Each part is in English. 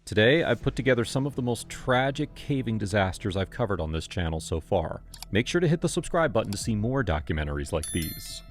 Today, I've put together some of the most tragic caving disasters I've covered on this channel so far. Make sure to hit the subscribe button to see more documentaries like these.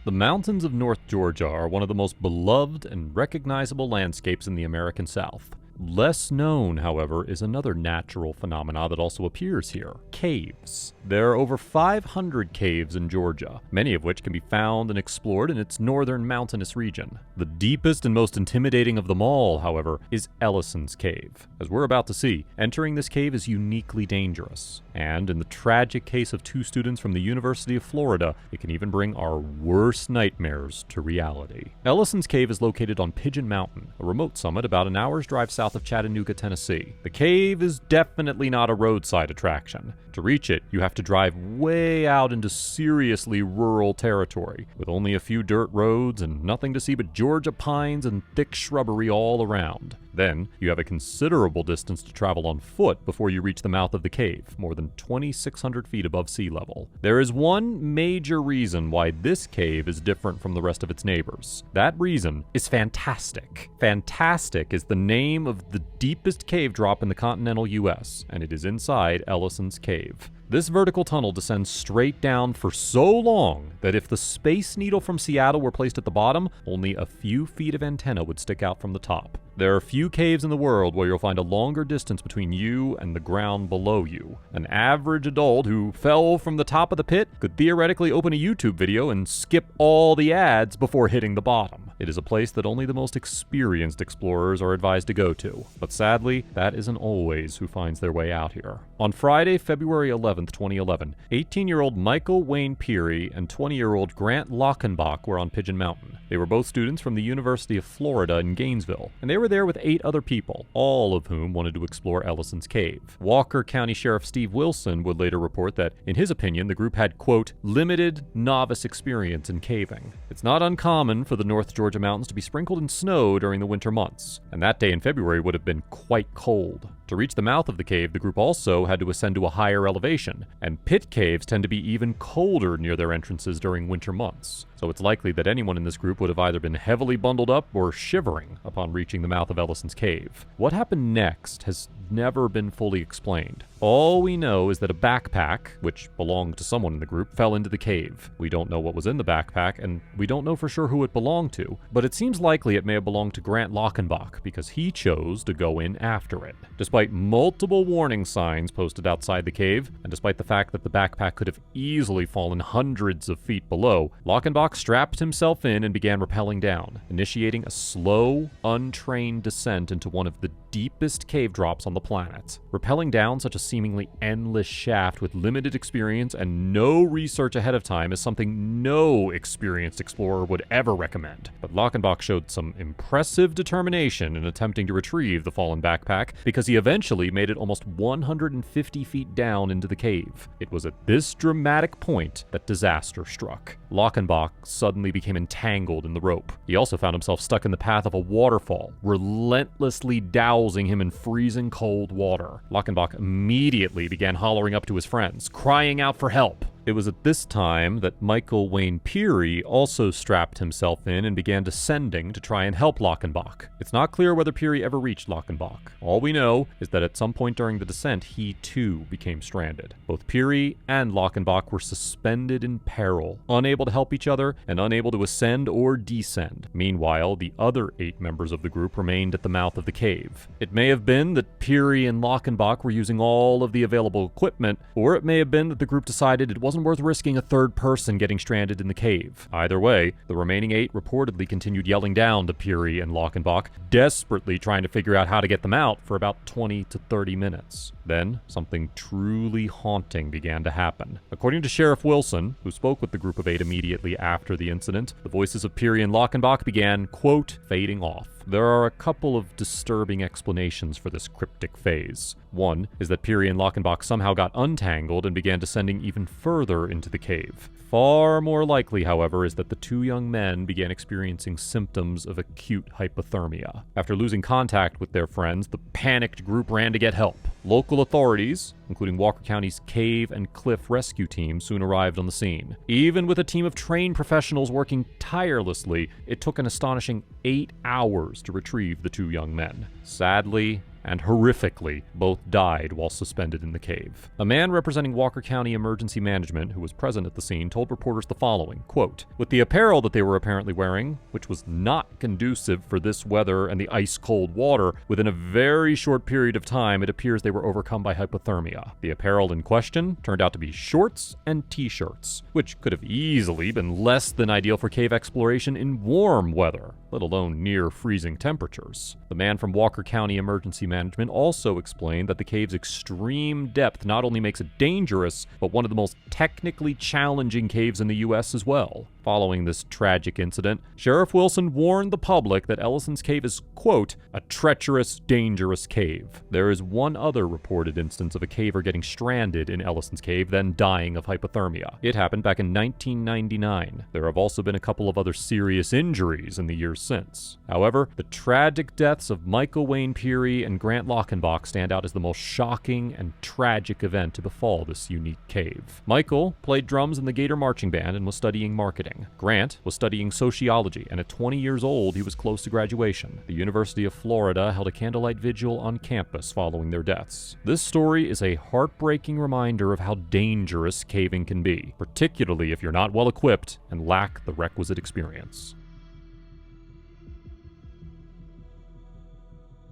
The mountains of North Georgia are one of the most beloved and recognizable landscapes in the American South. Less known, however, is another natural phenomena that also appears here: caves. There are over 500 caves in Georgia, many of which can be found and explored in its northern mountainous region. The deepest and most intimidating of them all, however, is Ellison's Cave. As we're about to see, entering this cave is uniquely dangerous. And in the tragic case of two students from the University of Florida, it can even bring our worst nightmares to reality. Ellison's Cave is located on Pigeon Mountain, a remote summit about an hour's drive south of Chattanooga, Tennessee. The cave is definitely not a roadside attraction. To reach it, you have to drive way out into seriously rural territory, with only a few dirt roads and nothing to see but Georgia pines and thick shrubbery all around. Then, you have a considerable distance to travel on foot before you reach the mouth of the cave, more than 2,600 feet above sea level. There is one major reason why this cave is different from the rest of its neighbors. That reason is fantastic. Fantastic is the name of the deepest cave drop in the continental US, and it is inside Ellison's Cave. This vertical tunnel descends straight down for so long that if the Space Needle from Seattle were placed at the bottom, only a few feet of antenna would stick out from the top. There are few caves in the world where you'll find a longer distance between you and the ground below you. An average adult who fell from the top of the pit could theoretically open a YouTube video and skip all the ads before hitting the bottom. It is a place that only the most experienced explorers are advised to go to. But sadly, that isn't always who finds their way out here. On Friday, February 11th, 2011, 18-year-old Michael Wayne Peary and 20-year-old Grant Lockenbach were on Pigeon Mountain. They were both students from the University of Florida in Gainesville, and they were there with 8 other people, all of whom wanted to explore Ellison's Cave. Walker County Sheriff Steve Wilson would later report that, in his opinion, the group had, quote, limited novice experience in caving. It's not uncommon for the North Georgia mountains to be sprinkled in snow during the winter months, and that day in February would have been quite cold. To reach the mouth of the cave, the group also had to ascend to a higher elevation, and pit caves tend to be even colder near their entrances during winter months. So it's likely that anyone in this group would have either been heavily bundled up or shivering upon reaching the mouth of Ellison's Cave. What happened next has never been fully explained. All we know is that a backpack, which belonged to someone in the group, fell into the cave. We don't know what was in the backpack, and we don't know for sure who it belonged to, but it seems likely it may have belonged to Grant Lockenbach because he chose to go in after it. Despite multiple warning signs posted outside the cave, and despite the fact that the backpack could have easily fallen hundreds of feet below, Lockenbach strapped himself in and began rappelling down, initiating a slow, untrained descent into one of the deepest cave drops on the planet. Rappelling down such a seemingly endless shaft with limited experience and no research ahead of time is something no experienced explorer would ever recommend. But Lockenbach showed some impressive determination in attempting to retrieve the fallen backpack because he eventually made it almost 150 feet down into the cave. It was at this dramatic point that disaster struck. Lockenbach suddenly became entangled in the rope. He also found himself stuck in the path of a waterfall, relentlessly dousing him in freezing cold water. Lockenbach immediately began hollering up to his friends, crying out for help. It was at this time that Michael Wayne Peary also strapped himself in and began descending to try and help Lockenbach. It's not clear whether Peary ever reached Lockenbach. All we know is that at some point during the descent, he too became stranded. Both Peary and Lockenbach were suspended in peril, unable to help each other and unable to ascend or descend. Meanwhile, the other 8 members of the group remained at the mouth of the cave. It may have been that Peary and Lockenbach were using all of the available equipment, or it may have been that the group decided it wasn't worth risking a third person getting stranded in the cave. Either way, the remaining 8 reportedly continued yelling down to Peary and Lockenbach, desperately trying to figure out how to get them out for about 20 to 30 minutes. Then, something truly haunting began to happen. According to Sheriff Wilson, who spoke with the group of 8 immediately after the incident, the voices of Peary and Lockenbach began, quote, fading off. There are a couple of disturbing explanations for this cryptic phase. One is that Peary and Lockenbach somehow got untangled and began descending even further into the cave. Far more likely, however, is that the 2 young men began experiencing symptoms of acute hypothermia. After losing contact with their friends, the panicked group ran to get help. Local Local authorities, including Walker County's cave and cliff rescue team, soon arrived on the scene. Even with a team of trained professionals working tirelessly, it took an astonishing 8 hours to retrieve the 2 young men. Sadly, and horrifically, both died while suspended in the cave. A man representing Walker County Emergency Management, who was present at the scene, told reporters the following, quote, "With the apparel that they were apparently wearing, which was not conducive for this weather and the ice-cold water, within a very short period of time, it appears they were overcome by hypothermia. The apparel in question turned out to be shorts and t-shirts, which could have easily been less than ideal for cave exploration in warm weather, let alone near freezing temperatures." The man from Walker County Emergency Management also explained that the cave's extreme depth not only makes it dangerous, but one of the most technically challenging caves in the U.S. as well. Following this tragic incident, Sheriff Wilson warned the public that Ellison's cave is, quote, "a treacherous, dangerous cave." There is one other reported instance of a caver getting stranded in Ellison's cave, then dying of hypothermia. It happened back in 1999. There have also been a couple of other serious injuries in the years since. However, the tragic deaths of Michael Wayne Peary and Grant Lockenbach stand out as the most shocking and tragic event to befall this unique cave. Michael played drums in the Gator Marching Band and was studying marketing. Grant was studying sociology, and at 20 years old, he was close to graduation. The University of Florida held a candlelight vigil on campus following their deaths. This story is a heartbreaking reminder of how dangerous caving can be, particularly if you're not well equipped and lack the requisite experience.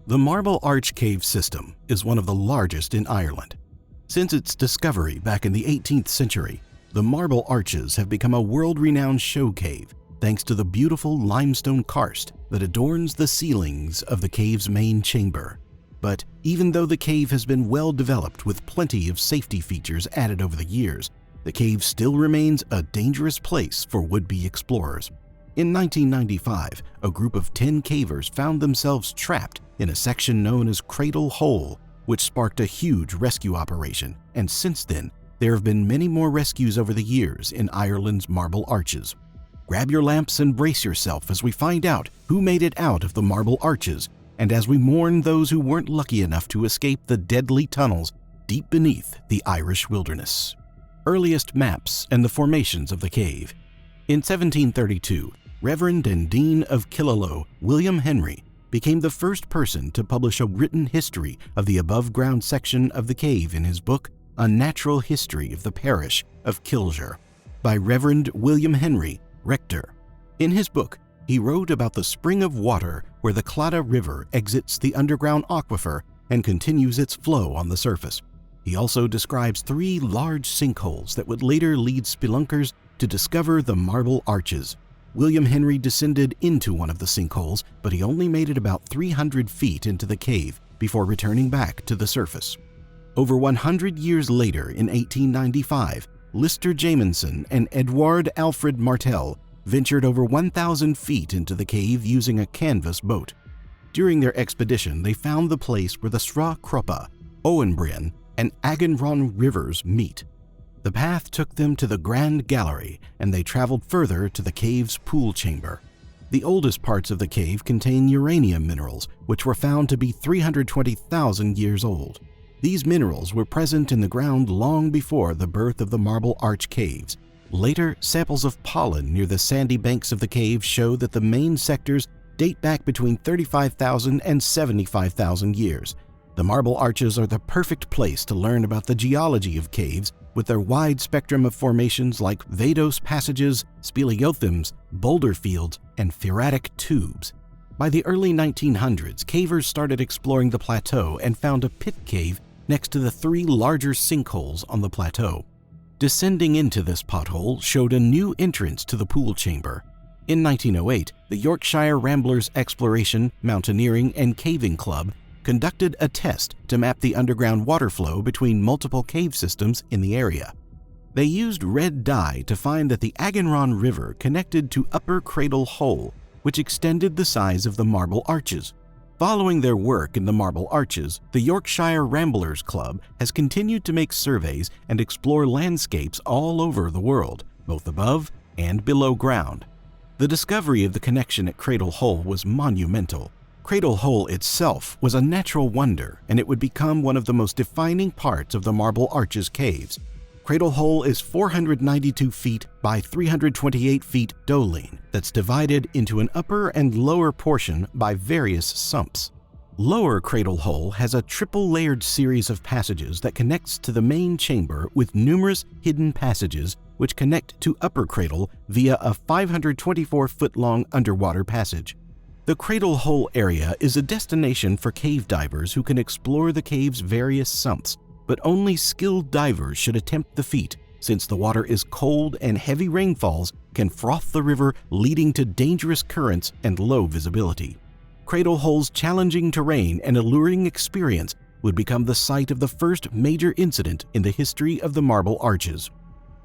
The Marble Arch Cave system is one of the largest in Ireland. Since its discovery back in the 18th century, the Marble Arches have become a world-renowned show cave thanks to the beautiful limestone karst that adorns the ceilings of the cave's main chamber. But even though the cave has been well developed with plenty of safety features added over the years, the cave still remains a dangerous place for would-be explorers. In 1995, a group of 10 cavers found themselves trapped in a section known as Cradle Hole, which sparked a huge rescue operation, and since then, there have been many more rescues over the years in Ireland's Marble Arches. Grab your lamps and brace yourself as we find out who made it out of the Marble Arches, and as we mourn those who weren't lucky enough to escape the deadly tunnels deep beneath the Irish wilderness. Earliest maps and the formations of the cave. In 1732, Reverend and Dean of Killaloe, William Henry, became the first person to publish a written history of the above-ground section of the cave in his book, A Natural History of the Parish of Killshire, by Reverend William Henry, rector. In his book, he wrote about the spring of water where the Claddagh River exits the underground aquifer and continues its flow on the surface. He also describes 3 large sinkholes that would later lead spelunkers to discover the Marble Arches. William Henry descended into one of the sinkholes, but he only made it about 300 feet into the cave before returning back to the surface. Over 100 years later, in 1895, Lister Jamieson and Edward Alfred Martel ventured over 1,000 feet into the cave using a canvas boat. During their expedition, they found the place where the Sra Croppa, Owenbryn, and Aganron rivers meet. The path took them to the Grand Gallery, and they traveled further to the cave's pool chamber. The oldest parts of the cave contain uranium minerals, which were found to be 320,000 years old. These minerals were present in the ground long before the birth of the Marble Arch caves. Later, samples of pollen near the sandy banks of the cave show that the main sectors date back between 35,000 and 75,000 years. The Marble Arches are the perfect place to learn about the geology of caves with their wide spectrum of formations like vadose passages, speleothems, boulder fields, and phreatic tubes. By the early 1900s, cavers started exploring the plateau and found a pit cave next to the 3 larger sinkholes on the plateau. Descending into this pothole showed a new entrance to the pool chamber. In 1908, the Yorkshire Ramblers Exploration, Mountaineering, and Caving Club conducted a test to map the underground water flow between multiple cave systems in the area. They used red dye to find that the Aganron River connected to Upper Cradle Hole, which extended the size of the Marble Arches. Following their work in the Marble Arches, the Yorkshire Ramblers Club has continued to make surveys and explore landscapes all over the world, both above and below ground. The discovery of the connection at Cradle Hole was monumental. Cradle Hole itself was a natural wonder, and it would become one of the most defining parts of the Marble Arches caves. Cradle Hole is 492 feet by 328 feet doline that's divided into an upper and lower portion by various sumps. Lower Cradle Hole has a triple-layered series of passages that connects to the main chamber with numerous hidden passages which connect to Upper Cradle via a 524-foot-long underwater passage. The Cradle Hole area is a destination for cave divers who can explore the cave's various sumps, but only skilled divers should attempt the feat, since the water is cold and heavy rainfalls can froth the river, leading to dangerous currents and low visibility. Cradle Hole's challenging terrain and alluring experience would become the site of the first major incident in the history of the Marble Arches.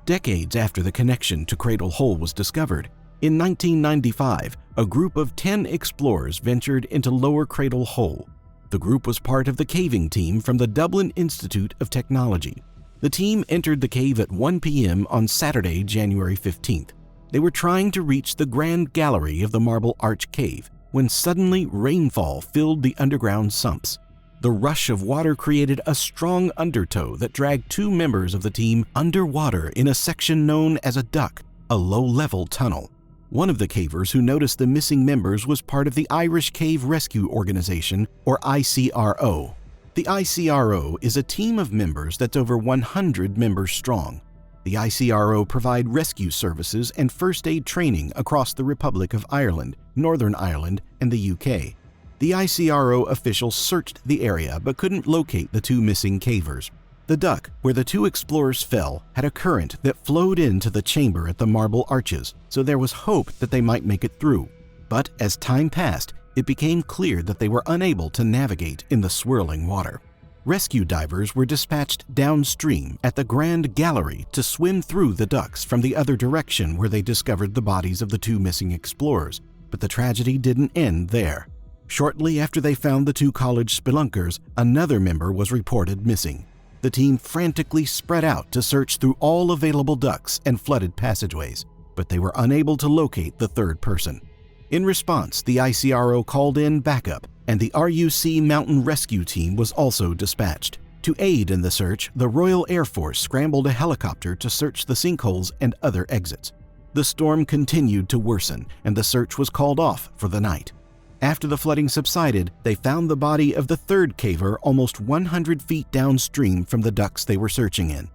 Decades after the connection to Cradle Hole was discovered, in 1995, a group of 10 explorers ventured into Lower Cradle Hole. The group was part of the caving team from the Dublin Institute of Technology. The team entered the cave at 1 p.m. on Saturday, January 15th. They were trying to reach the Grand Gallery of the Marble Arch Cave when suddenly rainfall filled the underground sumps. The rush of water created a strong undertow that dragged 2 members of the team underwater in a section known as a duck, a low-level tunnel. One of the cavers who noticed the missing members was part of the Irish Cave Rescue Organization, or ICRO. The ICRO is a team of members that's over 100 members strong. The ICRO provide rescue services and first aid training across the Republic of Ireland, Northern Ireland, and the UK. The ICRO officials searched the area but couldn't locate the 2 missing cavers. The duck, where the 2 explorers fell, had a current that flowed into the chamber at the Marble Arches, so there was hope that they might make it through. But as time passed, it became clear that they were unable to navigate in the swirling water. Rescue divers were dispatched downstream at the Grand Gallery to swim through the ducks from the other direction where they discovered the bodies of the 2 missing explorers. But the tragedy didn't end there. Shortly after they found the 2 college spelunkers, another member was reported missing. The team frantically spread out to search through all available ducts and flooded passageways, but they were unable to locate the 3rd person. In response, the ICRO called in backup, and the RUC Mountain Rescue Team was also dispatched. To aid in the search, the Royal Air Force scrambled a helicopter to search the sinkholes and other exits. The storm continued to worsen, and the search was called off for the night. After the flooding subsided, they found the body of the 3rd caver almost 100 feet downstream from the ducts they were searching in.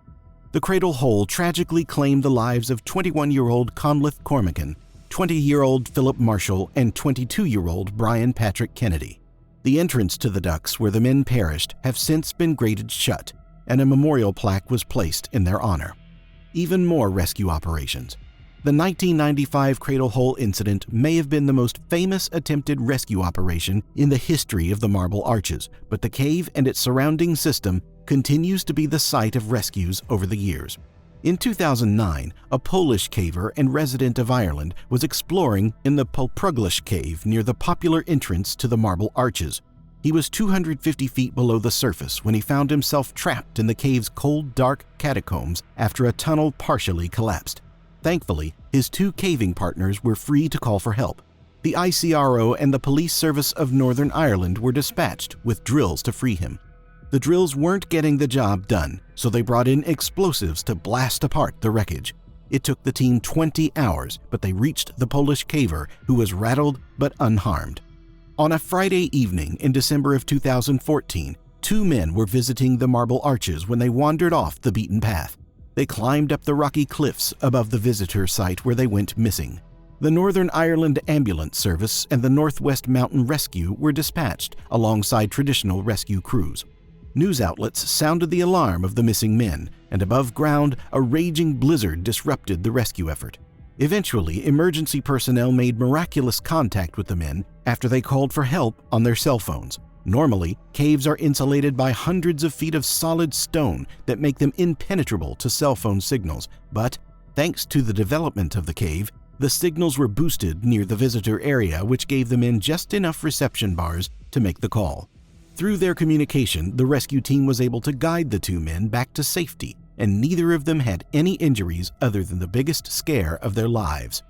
The Cradle Hole tragically claimed the lives of 21-year-old Conleth Cormican, 20-year-old Philip Marshall, and 22-year-old Brian Patrick Kennedy. The entrance to the ducts where the men perished have since been grated shut, and a memorial plaque was placed in their honor. Even more rescue operations. The 1995 Cradle Hole incident may have been the most famous attempted rescue operation in the history of the Marble Arches, but the cave and its surrounding system continues to be the site of rescues over the years. In 2009, a Polish caver and resident of Ireland was exploring in the Pulpruglish Cave near the popular entrance to the Marble Arches. He was 250 feet below the surface when he found himself trapped in the cave's cold, dark catacombs after a tunnel partially collapsed. Thankfully, his 2 caving partners were free to call for help. The ICRO and the Police Service of Northern Ireland were dispatched with drills to free him. The drills weren't getting the job done, so they brought in explosives to blast apart the wreckage. It took the team 20 hours, but they reached the Polish caver, who was rattled but unharmed. On a Friday evening in December of 2014, 2 men were visiting the Marble Arches when they wandered off the beaten path. They climbed up the rocky cliffs above the visitor site where they went missing. The Northern Ireland Ambulance Service and the Northwest Mountain Rescue were dispatched alongside traditional rescue crews. News outlets sounded the alarm of the missing men, and above ground, a raging blizzard disrupted the rescue effort. Eventually, emergency personnel made miraculous contact with the men after they called for help on their cell phones. Normally, caves are insulated by hundreds of feet of solid stone that make them impenetrable to cell phone signals, but thanks to the development of the cave, the signals were boosted near the visitor area, which gave the men just enough reception bars to make the call. Through their communication, the rescue team was able to guide the 2 men back to safety, and neither of them had any injuries other than the biggest scare of their lives.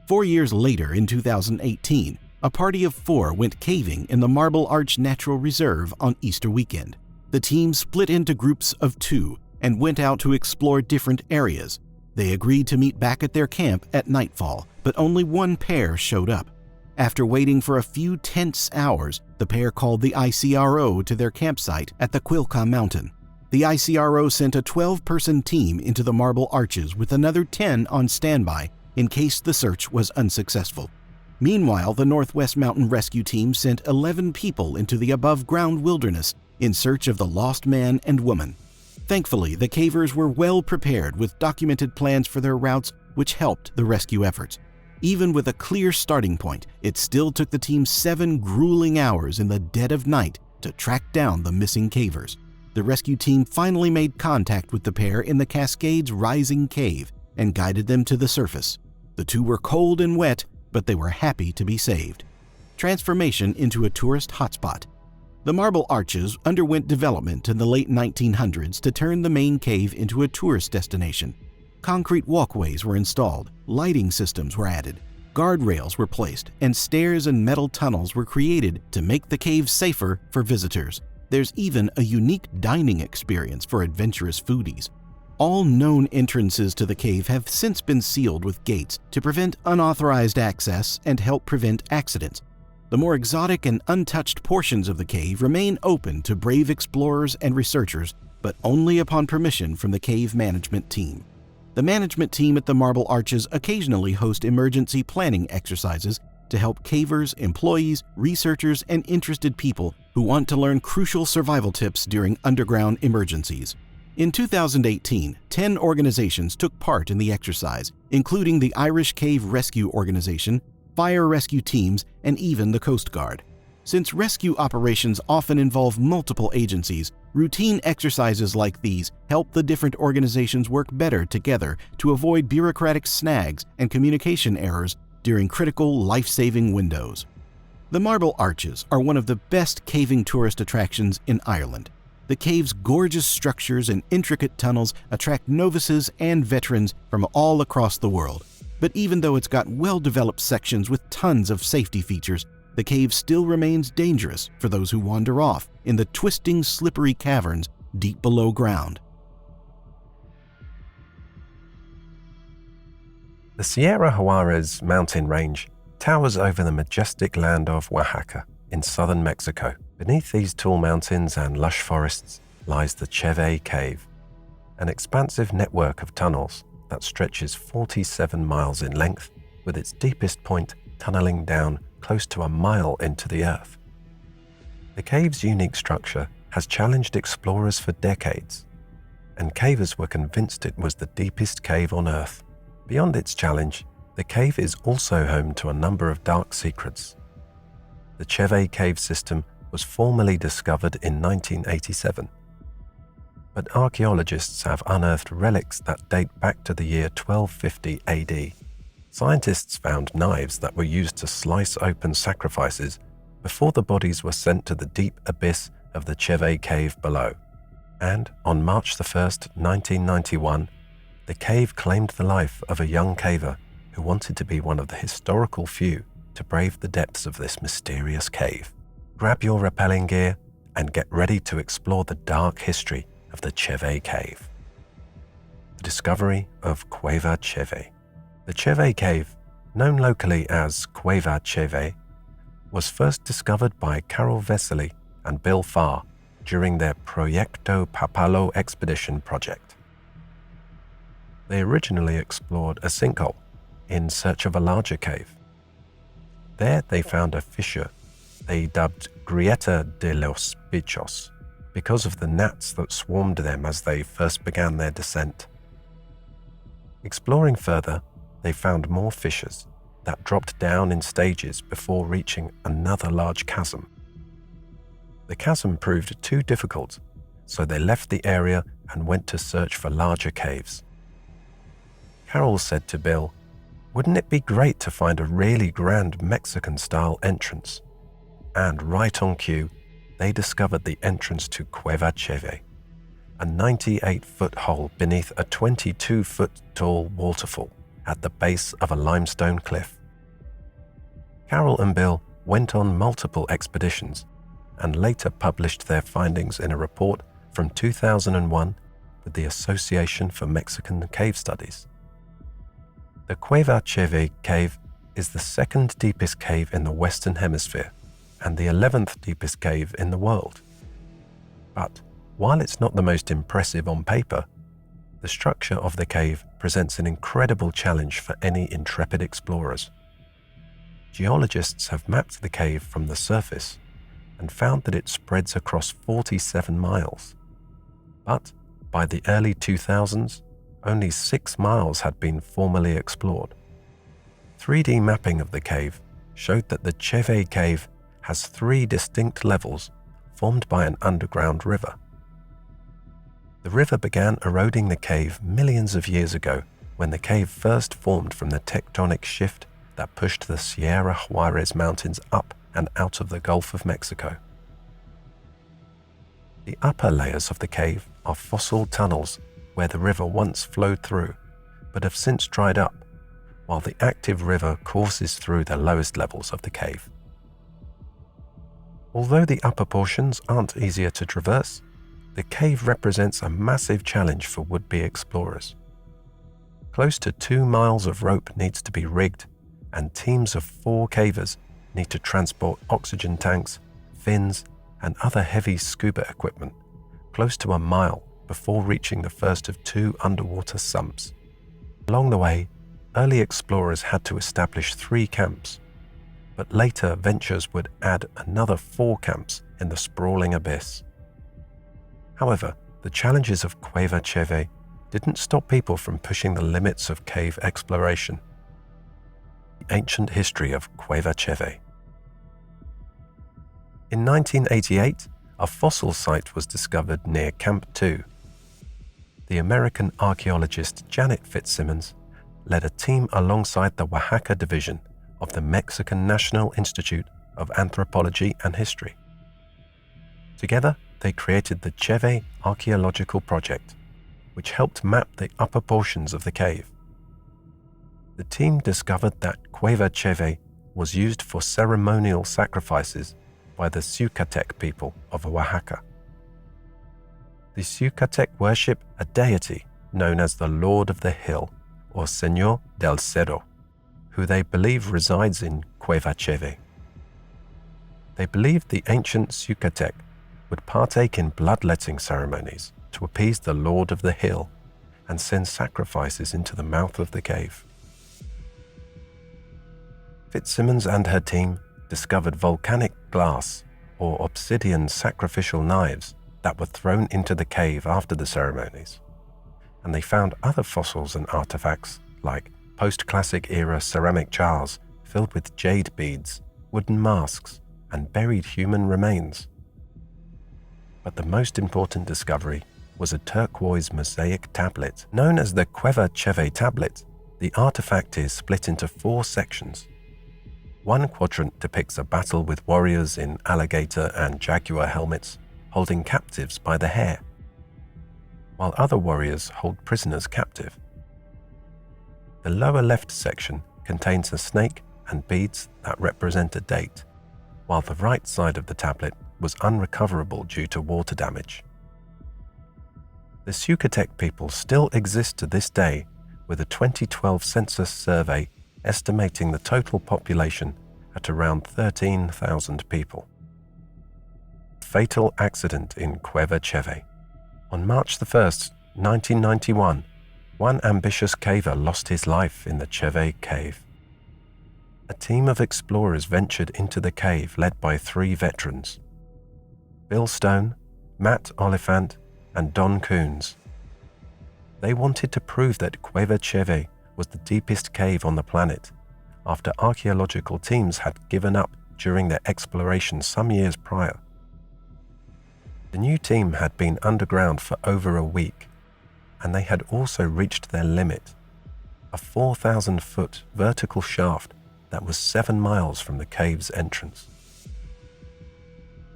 4 years later, in 2018, A party of 4 went caving in the Marble Arch Natural Reserve on Easter weekend. The team split into groups of 2 and went out to explore different areas. They agreed to meet back at their camp at nightfall, but only one pair showed up. After waiting for a few tense hours, the pair called the ICRO to their campsite at the Quilca Mountain. The ICRO sent a 12-person team into the Marble Arches with another 10 on standby in case the search was unsuccessful. Meanwhile, the Northwest Mountain Rescue Team sent 11 people into the above-ground wilderness in search of the lost man and woman. Thankfully, the cavers were well prepared with documented plans for their routes, which helped the rescue efforts. Even with a clear starting point, it still took the team 7 grueling hours in the dead of night to track down the missing cavers. The rescue team finally made contact with the pair in the Cascades Rising Cave and guided them to the surface. The 2 were cold and wet, but they were happy to be saved. Transformation into a tourist hotspot. The Marble Arches underwent development in the late 1900s to turn the main cave into a tourist destination. Concrete walkways were installed, lighting systems were added, guardrails were placed, and stairs and metal tunnels were created to make the cave safer for visitors. There's even a unique dining experience for adventurous foodies. All known entrances to the cave have since been sealed with gates to prevent unauthorized access and help prevent accidents. The more exotic and untouched portions of the cave remain open to brave explorers and researchers, but only upon permission from the cave management team. The management team at the Marble Arches occasionally host emergency planning exercises to help cavers, employees, researchers, and interested people who want to learn crucial survival tips during underground emergencies. In 2018, 10 organizations took part in the exercise, including the Irish Cave Rescue Organization, fire rescue teams, and even the Coast Guard. Since rescue operations often involve multiple agencies, routine exercises like these help the different organizations work better together to avoid bureaucratic snags and communication errors during critical life-saving windows. The Marble Arches are one of the best caving tourist attractions in Ireland. The cave's gorgeous structures and intricate tunnels attract novices and veterans from all across the world. But even though it's got well-developed sections with tons of safety features, the cave still remains dangerous for those who wander off in the twisting, slippery caverns deep below ground. The Sierra Juarez mountain range towers over the majestic land of Oaxaca in southern Mexico. Beneath these tall mountains and lush forests lies the Cheve Cave, an expansive network of tunnels that stretches 47 miles in length, with its deepest point tunneling down close to a mile into the earth. The cave's unique structure has challenged explorers for decades, and cavers were convinced it was the deepest cave on Earth. Beyond its challenge, the cave is also home to a number of dark secrets. The Cheve cave system was formally discovered in 1987, but archaeologists have unearthed relics that date back to the year 1250 AD. Scientists found knives that were used to slice open sacrifices before the bodies were sent to the deep abyss of the Cheve cave below. And on March 1, 1991, the cave claimed the life of a young caver who wanted to be one of the historical few to brave the depths of this mysterious cave. Grab your rappelling gear and get ready to explore the dark history of the Cheve cave. The discovery of Cueva Cheve. The Cheve cave, known locally as Cueva Cheve, was first discovered by Carol Vesely and Bill Farr during their Proyecto Papalo expedition project. They originally explored a sinkhole in search of a larger cave. There they found a fissure they dubbed Grieta de los Bichos because of the gnats that swarmed them as they first began their descent. Exploring further, they found more fissures that dropped down in stages before reaching another large chasm. The chasm proved too difficult, so they left the area and went to search for larger caves. Carol said to Bill, "Wouldn't it be great to find a really grand Mexican-style entrance?" And right on cue, they discovered the entrance to Cueva Cheve, a 98-foot hole beneath a 22-foot-tall waterfall at the base of a limestone cliff. Carol and Bill went on multiple expeditions and later published their findings in a report from 2001 with the Association for Mexican Cave Studies. The Cueva Cheve cave is the second deepest cave in the Western Hemisphere and the 11th deepest cave in the world. But while it's not the most impressive on paper, the structure of the cave presents an incredible challenge for any intrepid explorers. Geologists have mapped the cave from the surface and found that it spreads across 47 miles. But by the early 2000s, only 6 miles had been formally explored. 3D mapping of the cave showed that the Cheve cave has 3 distinct levels formed by an underground river. The river began eroding the cave millions of years ago when the cave first formed from the tectonic shift that pushed the Sierra Juarez Mountains up and out of the Gulf of Mexico. The upper layers of the cave are fossil tunnels where the river once flowed through, but have since dried up, while the active river courses through the lowest levels of the cave. Although the upper portions aren't easier to traverse, the cave represents a massive challenge for would-be explorers. Close to 2 miles of rope needs to be rigged, and teams of 4 cavers need to transport oxygen tanks, fins, and other heavy scuba equipment close to a mile before reaching the first of 2 underwater sumps. Along the way, early explorers had to establish 3 camps, but later ventures would add another 4 camps in the sprawling abyss. However, the challenges of Cueva Cheve didn't stop people from pushing the limits of cave exploration. The ancient history of Cueva Cheve. In 1988, a fossil site was discovered near Camp 2. The American archaeologist Janet Fitzsimmons led a team alongside the Oaxaca division of the Mexican National Institute of Anthropology and History. Together, they created the Cheve Archaeological Project, which helped map the upper portions of the cave. The team discovered that Cueva Cheve was used for ceremonial sacrifices by the Yucatec people of Oaxaca. The Yucatec worship a deity known as the Lord of the Hill, or Señor del Cerro, who they believe resides in Cueva Cheve. They believed the ancient Yucatec would partake in bloodletting ceremonies to appease the Lord of the Hill and send sacrifices into the mouth of the cave. Fitzsimmons and her team discovered volcanic glass or obsidian sacrificial knives that were thrown into the cave after the ceremonies, and they found other fossils and artifacts like post-classic era ceramic jars filled with jade beads, wooden masks, and buried human remains. But the most important discovery was a turquoise mosaic tablet. Known as the Cueva Cheve tablet, the artifact is split into 4 sections. One quadrant depicts a battle with warriors in alligator and jaguar helmets holding captives by the hair, while other warriors hold prisoners captive. The lower left section contains a snake and beads that represent a date, while the right side of the tablet was unrecoverable due to water damage. The Yucatec people still exist to this day, with a 2012 census survey estimating the total population at around 13,000 people. Fatal accident in Cueva Cheve. On March 1st, 1991, one ambitious caver lost his life in the Cheve cave. A team of explorers ventured into the cave led by 3 veterans: Bill Stone, Matt Oliphant, and Don Coons. They wanted to prove that Cueva Cheve was the deepest cave on the planet after archaeological teams had given up during their exploration some years prior. The new team had been underground for over a week, and they had also reached their limit, a 4,000-foot vertical shaft that was 7 miles from the cave's entrance.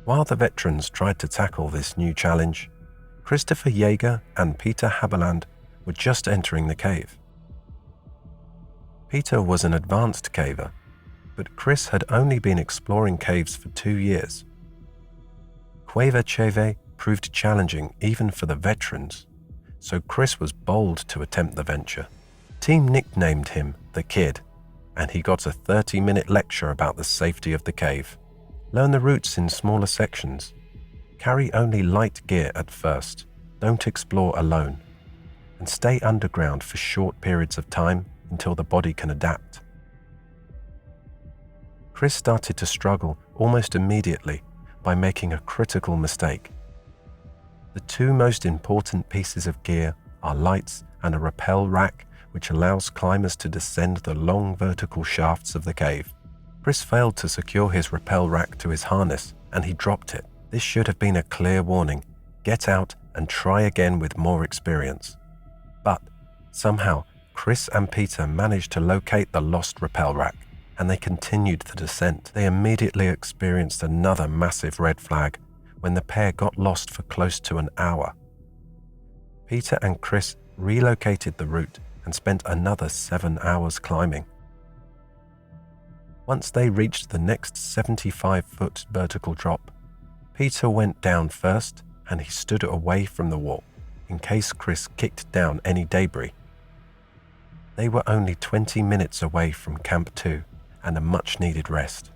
While the veterans tried to tackle this new challenge, Christopher Yeager and Peter Haberland were just entering the cave. Peter was an advanced caver, but Chris had only been exploring caves for 2 years. Cueva Cheve proved challenging even for the veterans, so Chris was bold to attempt the venture. The team nicknamed him the Kid, and he got a 30-minute lecture about the safety of the cave. Learn the routes in smaller sections. Carry only light gear at first. Don't explore alone. And stay underground for short periods of time until the body can adapt. Chris started to struggle almost immediately by making a critical mistake. The two most important pieces of gear are lights and a rappel rack, which allows climbers to descend the long vertical shafts of the cave. Chris failed to secure his rappel rack to his harness, and he dropped it. This should have been a clear warning. Get out and try again with more experience. But somehow, Chris and Peter managed to locate the lost rappel rack, and they continued the descent. They immediately experienced another massive red flag when the pair got lost for close to an hour. Peter and Chris relocated the route and spent another 7 hours climbing. Once they reached the next 75-foot vertical drop, Peter went down first and he stood away from the wall in case Chris kicked down any debris. They were only 20 minutes away from Camp 2 and a much-needed rest.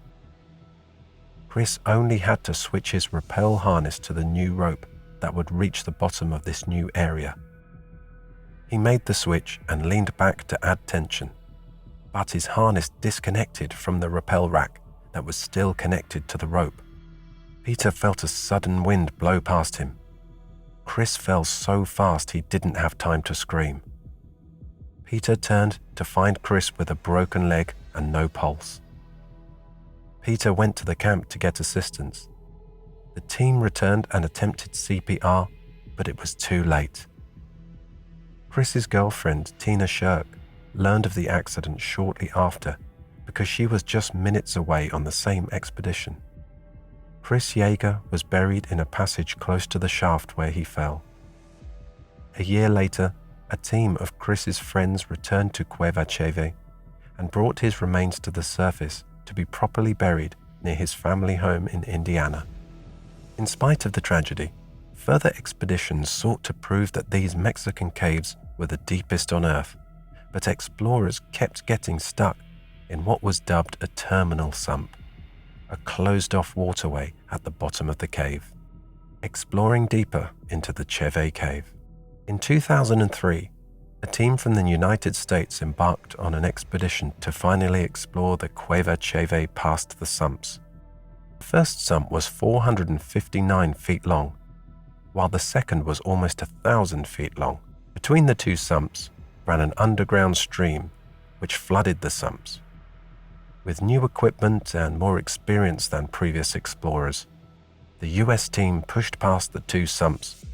Chris only had to switch his rappel harness to the new rope that would reach the bottom of this new area. He made the switch and leaned back to add tension, but his harness disconnected from the rappel rack that was still connected to the rope. Peter felt a sudden wind blow past him. Chris fell so fast he didn't have time to scream. Peter turned to find Chris with a broken leg and no pulse. Peter went to the camp to get assistance. The team returned and attempted CPR, but it was too late. Chris's girlfriend, Tina Shirk, learned of the accident shortly after because she was just minutes away on the same expedition. Chris Yeager was buried in a passage close to the shaft where he fell. A year later, a team of Chris's friends returned to Cueva Cheve and brought his remains to the surface to be properly buried near his family home in Indiana. In spite of the tragedy, further expeditions sought to prove that these Mexican caves were the deepest on Earth, but explorers kept getting stuck in what was dubbed a terminal sump, a closed-off waterway at the bottom of the cave. Exploring deeper into the Cheve Cave. In 2003, a team from the United States embarked on an expedition to finally explore the Cueva Cheve past the sumps. The first sump was 459 feet long, while the second was almost 1,000 feet long. Between the two sumps ran an underground stream which flooded the sumps. With new equipment and more experience than previous explorers, the US team pushed past the two sumps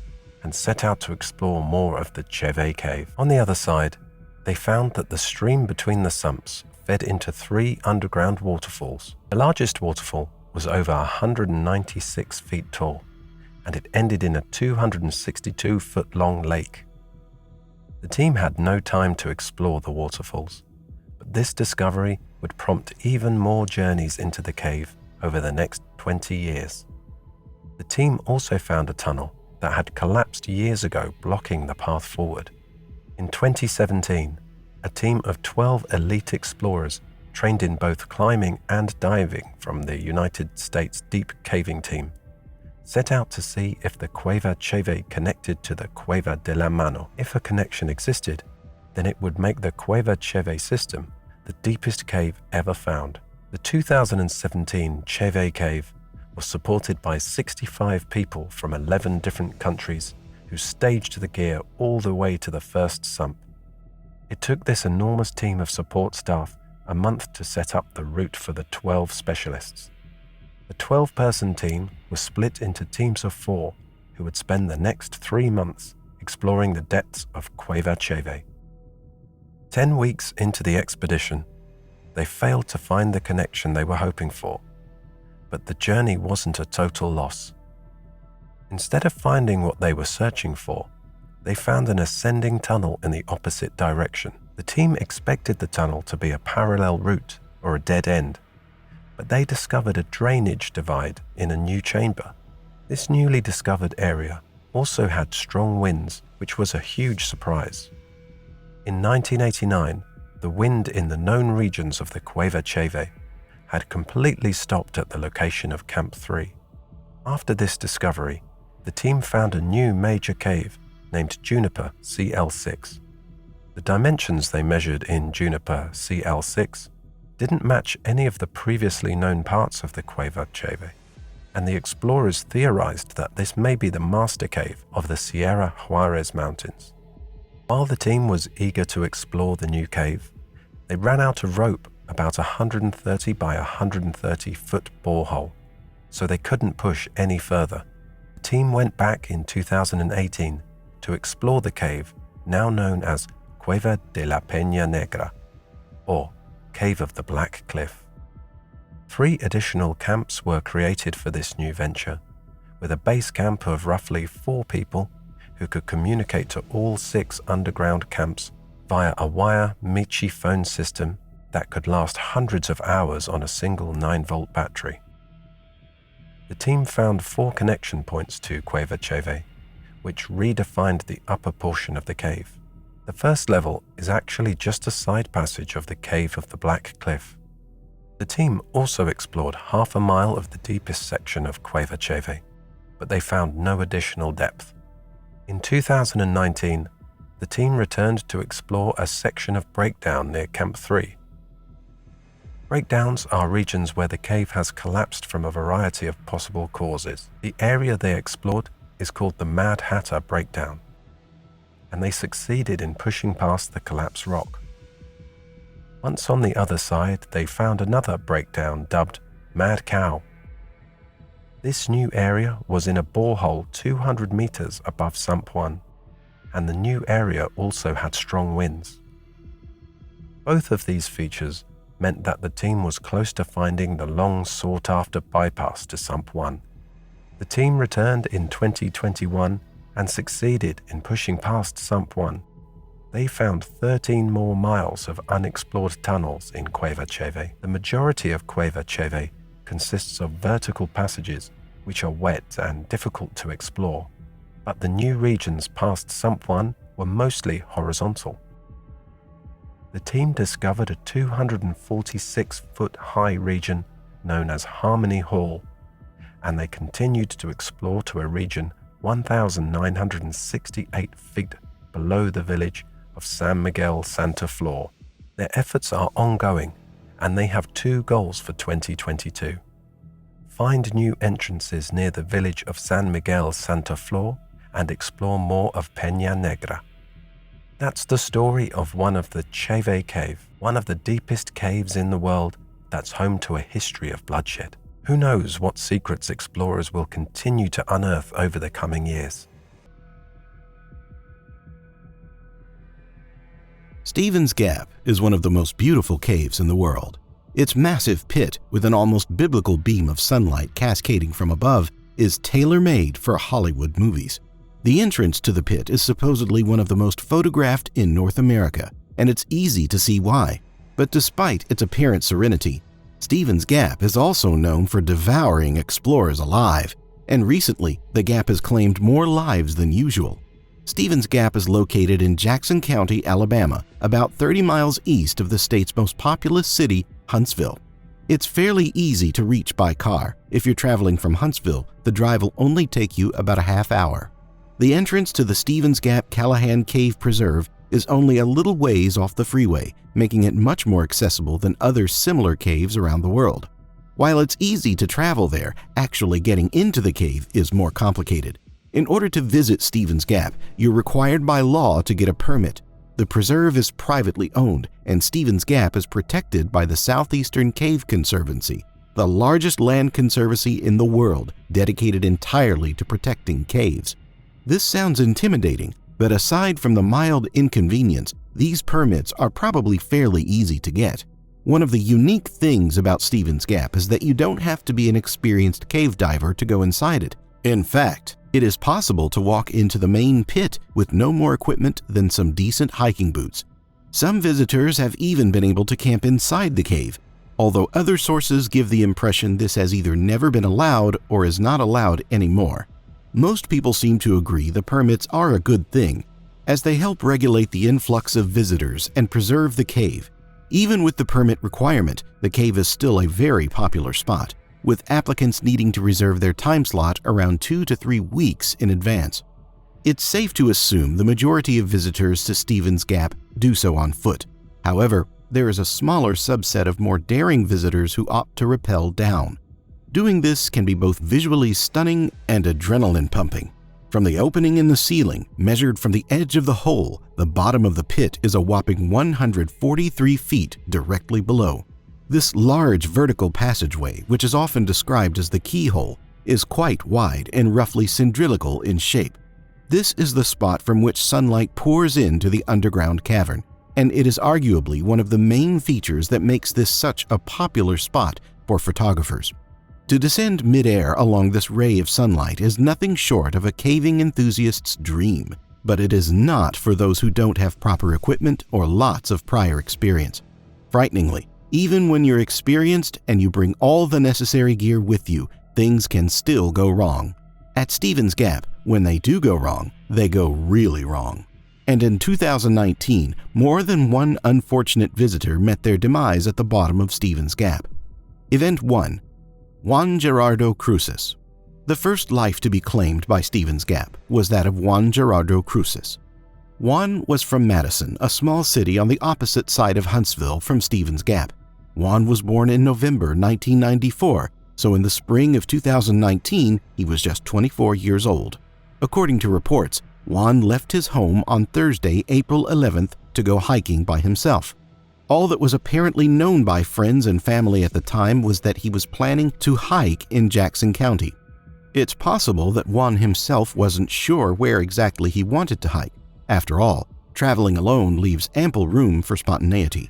and set out to explore more of the Cheve Cave. On the other side, they found that the stream between the sumps fed into 3 underground waterfalls. The largest waterfall was over 196 feet tall, and it ended in a 262-foot-long lake. The team had no time to explore the waterfalls, but this discovery would prompt even more journeys into the cave over the next 20 years. The team also found a tunnel that had collapsed years ago, blocking the path forward. In 2017, a team of 12 elite explorers trained in both climbing and diving from the United States Deep Caving Team set out to see if the Cueva Cheve connected to the Cueva de la Mano. If a connection existed, then it would make the Cueva Cheve system the deepest cave ever found. The 2017 Cheve Cave was supported by 65 people from 11 different countries who staged the gear all the way to the first sump. It took this enormous team of support staff a month to set up the route for the 12 specialists. The 12-person team was split into teams of 4 who would spend the next 3 months exploring the depths of Cueva Cheve. 10 weeks into the expedition, they failed to find the connection they were hoping for, but the journey wasn't a total loss. Instead of finding what they were searching for, they found an ascending tunnel in the opposite direction. The team expected the tunnel to be a parallel route or a dead end, but they discovered a drainage divide in a new chamber. This newly discovered area also had strong winds, which was a huge surprise. In 1989, the wind in the known regions of the Cueva Cheve had completely stopped at the location of Camp 3. After this discovery, the team found a new major cave named Juniper CL6. The dimensions they measured in Juniper CL6 didn't match any of the previously known parts of the Cueva Cheve, and the explorers theorized that this may be the master cave of the Sierra Juarez Mountains. While the team was eager to explore the new cave, they ran out of rope about 130 by 130 foot borehole, so they couldn't push any further. The team went back in 2018 to explore the cave now known as Cueva de la Peña Negra, or Cave of the Black Cliff. 3 additional camps were created for this new venture, with a base camp of roughly 4 people who could communicate to all 6 underground camps via a wire Michi phone system that could last hundreds of hours on a single 9-volt battery. The team found 4 connection points to Cueva Cheve, which redefined the upper portion of the cave. The first level is actually just a side passage of the Cave of the Black Cliff. The team also explored half a mile of the deepest section of Cueva Cheve, but they found no additional depth. In 2019, the team returned to explore a section of breakdown near Camp 3. Breakdowns are regions where the cave has collapsed from a variety of possible causes. The area they explored is called the Mad Hatter Breakdown, and they succeeded in pushing past the collapsed rock. Once on the other side, they found another breakdown dubbed Mad Cow. This new area was in a borehole 200 meters above Sump 1, and the new area also had strong winds. Both of these features meant that the team was close to finding the long sought-after bypass to Sump 1. The team returned in 2021 and succeeded in pushing past Sump 1. They found 13 more miles of unexplored tunnels in Cueva Cheve. The majority of Cueva Cheve consists of vertical passages which are wet and difficult to explore, but the new regions past Sump 1 were mostly horizontal. The team discovered a 246-foot high region known as Harmony Hall, and they continued to explore to a region 1,968 feet below the village of San Miguel Santa Flor. Their efforts are ongoing, and they have 2 goals for 2022. Find new entrances near the village of San Miguel Santa Flor and explore more of Peña Negra. That's the story of one of the Cheve Cave, one of the deepest caves in the world that's home to a history of bloodshed. Who knows what secrets explorers will continue to unearth over the coming years. Stevens Gap is one of the most beautiful caves in the world. Its massive pit, with an almost biblical beam of sunlight cascading from above, is tailor-made for Hollywood movies. The entrance to the pit is supposedly one of the most photographed in North America, and it's easy to see why. But despite its apparent serenity, Stevens Gap is also known for devouring explorers alive, and recently the gap has claimed more lives than usual. Stevens Gap is located in Jackson County, Alabama, about 30 miles east of the state's most populous city, Huntsville. It's fairly easy to reach by car. If you're traveling from Huntsville, the drive will only take you about a half hour. The entrance to the Stevens Gap Callahan Cave Preserve is only a little ways off the freeway, making it much more accessible than other similar caves around the world. While it's easy to travel there, actually getting into the cave is more complicated. In order to visit Stevens Gap, you're required by law to get a permit. The preserve is privately owned, and Stevens Gap is protected by the Southeastern Cave Conservancy, the largest land conservancy in the world dedicated entirely to protecting caves. This sounds intimidating, but aside from the mild inconvenience, these permits are probably fairly easy to get. One of the unique things about Stevens Gap is that you don't have to be an experienced cave diver to go inside it. In fact, it is possible to walk into the main pit with no more equipment than some decent hiking boots. Some visitors have even been able to camp inside the cave. although other sources give the impression this has either never been allowed or is not allowed anymore. Most people seem to agree the permits are a good thing, as they help regulate the influx of visitors and preserve the cave. Even with the permit requirement, the cave is still a very popular spot, with applicants needing to reserve their time slot around 2 to 3 weeks in advance. It's safe to assume the majority of visitors to Stevens Gap do so on foot. However, there is a smaller subset of more daring visitors who opt to rappel down. Doing this can be both visually stunning and adrenaline pumping. From the opening in the ceiling, measured from the edge of the hole, the bottom of the pit is a whopping 143 feet directly below. This large vertical passageway, which is often described as the keyhole, is quite wide and roughly cylindrical in shape. This is the spot from which sunlight pours into the underground cavern, and it is arguably one of the main features that makes this such a popular spot for photographers. To descend midair along this ray of sunlight is nothing short of a caving enthusiast's dream, but it is not for those who don't have proper equipment or lots of prior experience. Frighteningly, even when you're experienced and you bring all the necessary gear with you, things can still go wrong. At Stevens Gap, when they do go wrong, they go really wrong. And in 2019, more than one unfortunate visitor met their demise at the bottom of Stevens Gap. Event 1. Juan Gerardo Cruces. The first life to be claimed by Stevens Gap was that of Juan Gerardo Cruces. Juan was from Madison, a small city on the opposite side of Huntsville from Stevens Gap. Juan was born in November 1994, so in the spring of 2019, he was just 24 years old. According to reports, Juan left his home on Thursday, April 11th, to go hiking by himself. All that was apparently known by friends and family at the time was that he was planning to hike in Jackson County. It's possible that Juan himself wasn't sure where exactly he wanted to hike. After all, traveling alone leaves ample room for spontaneity.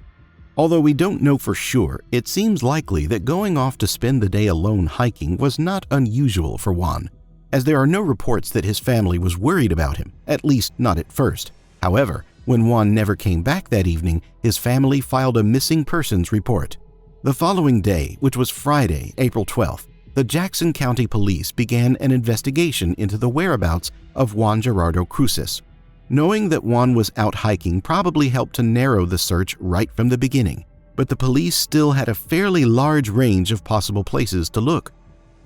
Although we don't know for sure, it seems likely that going off to spend the day alone hiking was not unusual for Juan, as there are no reports that his family was worried about him, at least not at first. However, when Juan never came back that evening, his family filed a missing persons report. The following day, which was Friday, April 12th, the Jackson County Police began an investigation into the whereabouts of Juan Gerardo Cruces. Knowing that Juan was out hiking probably helped to narrow the search right from the beginning, but the police still had a fairly large range of possible places to look.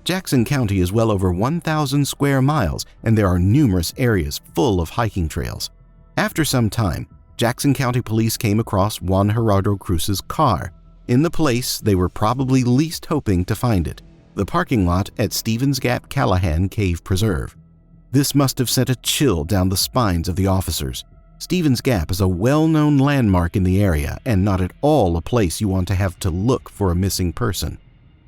Jackson County is well over 1,000 square miles, and there are numerous areas full of hiking trails. After some time, Jackson County Police came across Juan Gerardo Cruces' car, in the place they were probably least hoping to find it, the parking lot at Stevens Gap Callahan Cave Preserve. This must have sent a chill down the spines of the officers. Stevens Gap is a well-known landmark in the area and not at all a place you want to have to look for a missing person.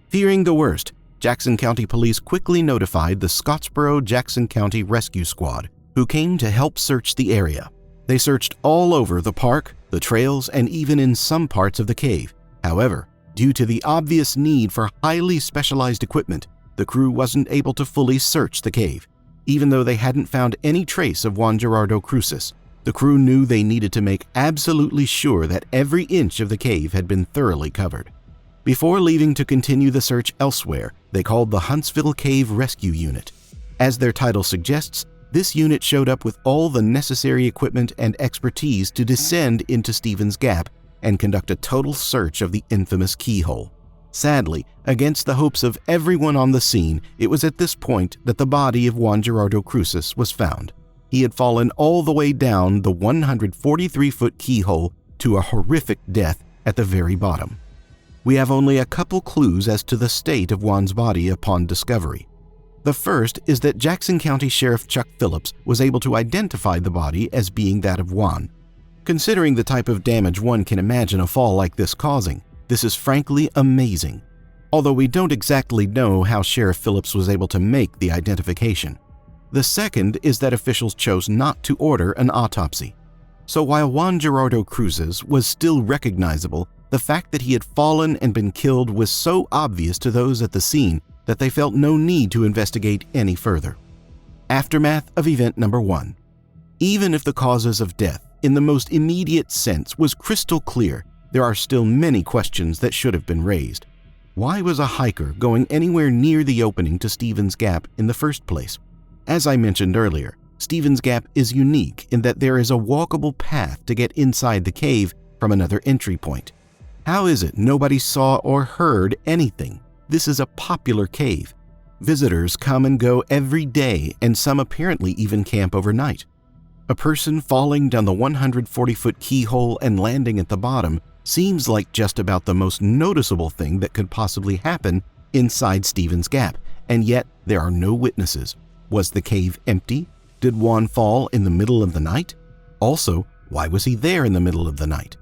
Fearing the worst, Jackson County Police quickly notified the Scottsboro-Jackson County Rescue Squad, who came to help search the area. They searched all over the park, the trails, and even in some parts of the cave. However, due to the obvious need for highly specialized equipment, the crew wasn't able to fully search the cave. Even though they hadn't found any trace of Juan Gerardo Cruces, the crew knew they needed to make absolutely sure that every inch of the cave had been thoroughly covered. Before leaving to continue the search elsewhere, they called the Huntsville Cave Rescue Unit. As their title suggests, this unit showed up with all the necessary equipment and expertise to descend into Stevens Gap and conduct a total search of the infamous keyhole. Sadly, against the hopes of everyone on the scene, it was at this point that the body of Juan Gerardo Cruces was found. He had fallen all the way down the 143-foot keyhole to a horrific death at the very bottom. We have only a couple clues as to the state of Juan's body upon discovery. The first is that Jackson County Sheriff Chuck Phillips was able to identify the body as being that of Juan. Considering the type of damage one can imagine a fall like this causing, this is frankly amazing, although we don't exactly know how Sheriff Phillips was able to make the identification. The second is that officials chose not to order an autopsy. So while Juan Gerardo Cruces was still recognizable, the fact that he had fallen and been killed was so obvious to those at the scene that they felt no need to investigate any further. Aftermath of event number 1. Even if the causes of death, in the most immediate sense, was crystal clear, there are still many questions that should have been raised. Why was a hiker going anywhere near the opening to Stevens Gap in the first place? As I mentioned earlier, Stevens Gap is unique in that there is a walkable path to get inside the cave from another entry point. How is it nobody saw or heard anything? This is a popular cave. Visitors come and go every day, and some apparently even camp overnight. A person falling down the 140-foot keyhole and landing at the bottom seems like just about the most noticeable thing that could possibly happen inside Stevens Gap, and yet there are no witnesses. Was the cave empty? Did Juan fall in the middle of the night? Also, why was he there in the middle of the night?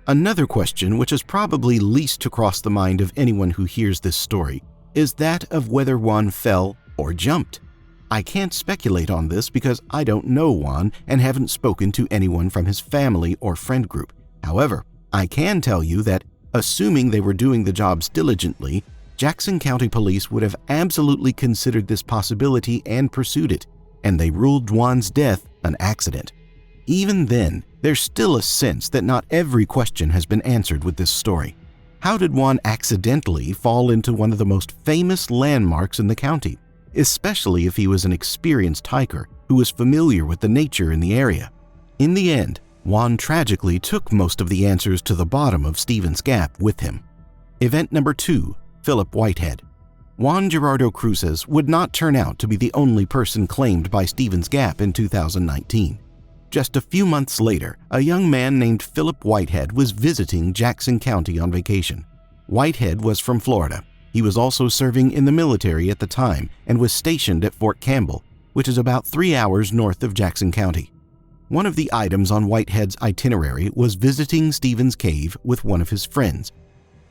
Another question, which is probably least to cross the mind of anyone who hears this story, is that of whether Juan fell or jumped. I can't speculate on this because I don't know Juan and haven't spoken to anyone from his family or friend group. However, I can tell you that, assuming they were doing the jobs diligently, Jackson County Police would have absolutely considered this possibility and pursued it, and they ruled Juan's death an accident. Even then, there's still a sense that not every question has been answered with this story. How did Juan accidentally fall into one of the most famous landmarks in the county, especially if he was an experienced hiker who was familiar with the nature in the area? In the end, Juan tragically took most of the answers to the bottom of Stevens Gap with him. Event number 2, Philip Whitehead. Juan Gerardo Cruces would not turn out to be the only person claimed by Stevens Gap in 2019. Just a few months later, a young man named Philip Whitehead was visiting Jackson County on vacation. Whitehead was from Florida. He was also serving in the military at the time and was stationed at Fort Campbell, which is about 3 hours north of Jackson County. One of the items on Whitehead's itinerary was visiting Stevens Cave with one of his friends.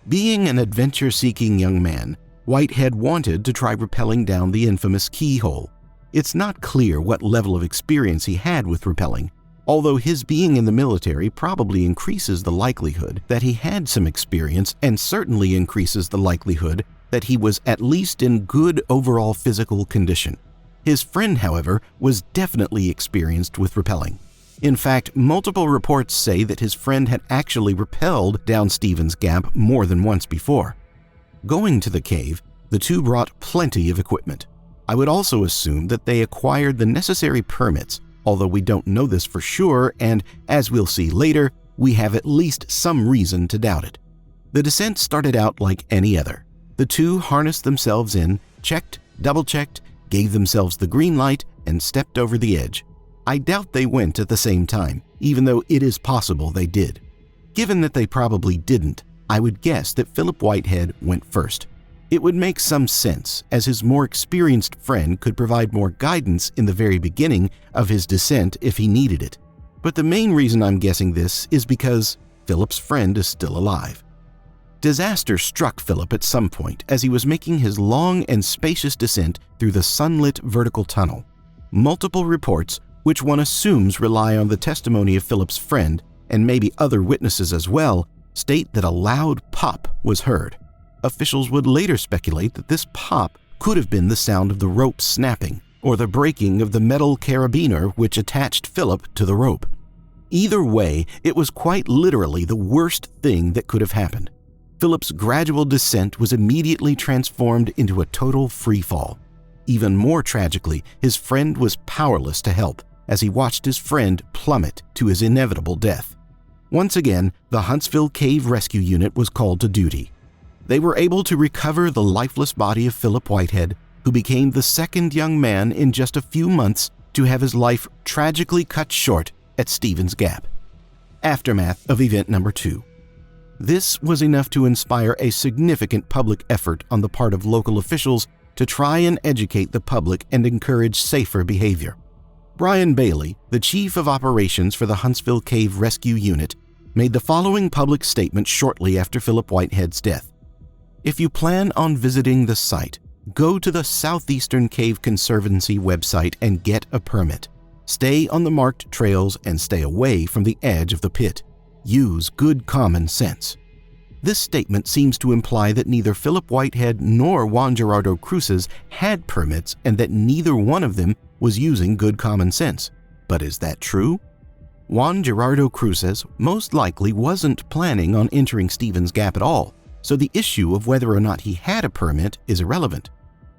Being an adventure-seeking young man, Whitehead wanted to try rappelling down the infamous keyhole. It's not clear what level of experience he had with rappelling, although his being in the military probably increases the likelihood that he had some experience and certainly increases the likelihood that he was at least in good overall physical condition. His friend, however, was definitely experienced with rappelling. In fact, multiple reports say that his friend had actually rappelled down Stevens Gap more than once before. Going to the cave, the two brought plenty of equipment. I would also assume that they acquired the necessary permits, although we don't know this for sure, and as we'll see later, we have at least some reason to doubt it. The descent started out like any other. The two harnessed themselves in, checked, double-checked, gave themselves the green light, and stepped over the edge. I doubt they went at the same time, even though it is possible they did. Given that they probably didn't, I would guess that Philip Whitehead went first. It would make some sense, as his more experienced friend could provide more guidance in the very beginning of his descent if he needed it. But the main reason I'm guessing this is because Philip's friend is still alive. Disaster struck Philip at some point as he was making his long and spacious descent through the sunlit vertical tunnel. Multiple reports, which one assumes rely on the testimony of Philip's friend and maybe other witnesses as well, state that a loud pop was heard. Officials would later speculate that this pop could have been the sound of the rope snapping or the breaking of the metal carabiner which attached Philip to the rope. Either way, it was quite literally the worst thing that could have happened. Philip's gradual descent was immediately transformed into a total freefall. Even more tragically, his friend was powerless to help as he watched his friend plummet to his inevitable death. Once again, the Huntsville Cave Rescue Unit was called to duty. They were able to recover the lifeless body of Philip Whitehead, who became the second young man in just a few months to have his life tragically cut short at Stevens Gap. Aftermath of event number 2. This was enough to inspire a significant public effort on the part of local officials to try and educate the public and encourage safer behavior. Brian Bailey, the chief of operations for the Huntsville Cave Rescue Unit, made the following public statement shortly after Philip Whitehead's death. If you plan on visiting the site, go to the Southeastern Cave Conservancy website and get a permit. Stay on the marked trails and stay away from the edge of the pit. Use good common sense. This statement seems to imply that neither Philip Whitehead nor Juan Gerardo Cruces had permits and that neither one of them was using good common sense. But is that true? Juan Gerardo Cruces most likely wasn't planning on entering Stevens Gap at all, so the issue of whether or not he had a permit is irrelevant.